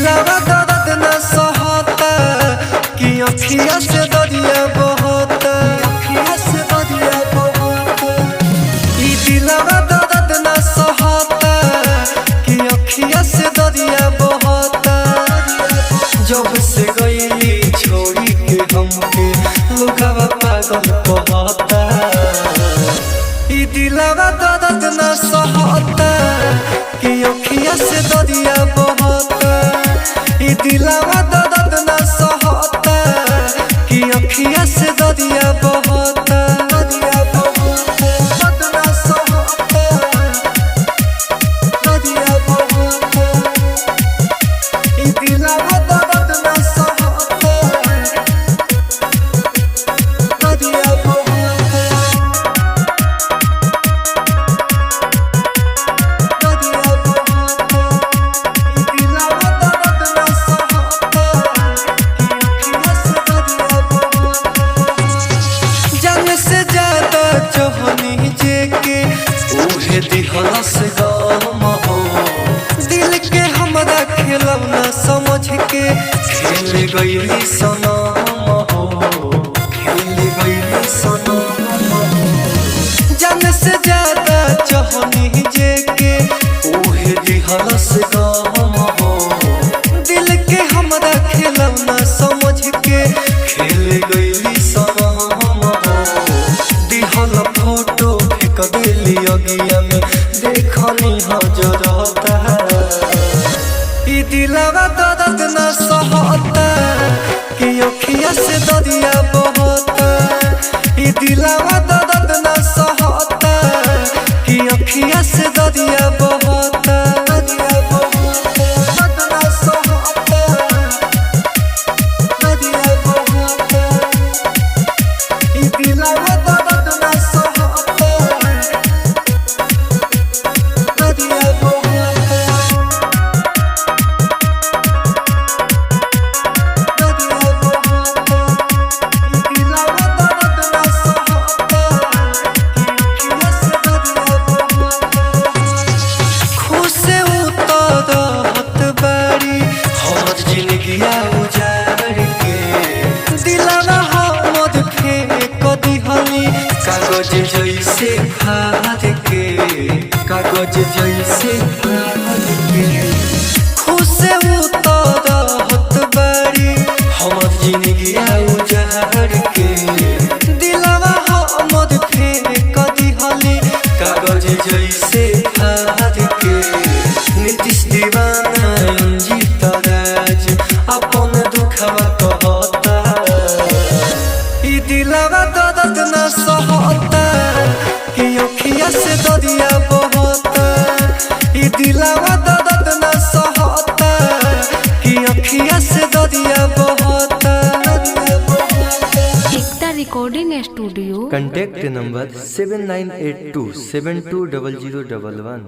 दिलवा दर्द न सहता कि अखिया से दरिया बहता, अखिया से दरिया बहता। ई दिलवा दर्द न सहता कि अखिया से दरिया बहता। जब से गईली छोड़ी के हमके लोगवा पागल कहता। ई दिलवा दर्द न सहता कि अखिया से दरिया बहता। ई दिलवा दर्द न सहता कि अखिया से दरिया बहता, दरिया बहता। दर्द न सहता, दरिया बहता। ई दिलवा दर्द न सहता, दरिया बहता। दिहलस गम हो दिल के हमरा खेलौना समझ के खेल गईली सनम हो, खेल गईली सनम हो। जान से ज्यादा चाहनी जे के ओहे दिहलस गम हो दिल के हमरा खेलौना समझ के खेल गईली सनम हो। दिहल फोटो फेंक देली अगिया में देखनी हजरता। ई दिलवा दर्द न सहता कि अखिया से दरिया बहता। ई दिलवा दर्द न सहता कि अखिया से दरिया बहता, दरिया बहता। दर्द न सहता, दरिया बहता। ई दिलवा दर्द न सहता, दरिया बहता। दरिया बहता। ई दिलवा दर्द न सहता कि अखिया से दरिया बहता। खुश उतरत बारी हमर जिंदगिया उजाड़ के दिलवा हमर फेंक दिहनी कागज जैसे फाड़ के, कागज जैसे फाड़ के। खुश उतरत बारी हमर जिंदगिया उजाड़ के दिलवा हमर फेंक दिहनी कागज जैसे फाड़ के। नीतीश दीवाना अंजित राज अपन दुखवा कहता। ई दिलवा दर्द न सहता कि अखिया से दरिया बहता। ई दिलवा दर्द न सहता कि अखिया से दरिया बहता, दरिया बहता। एकता रिकॉर्डिंग स्टूडियो। Contact number 7982720011।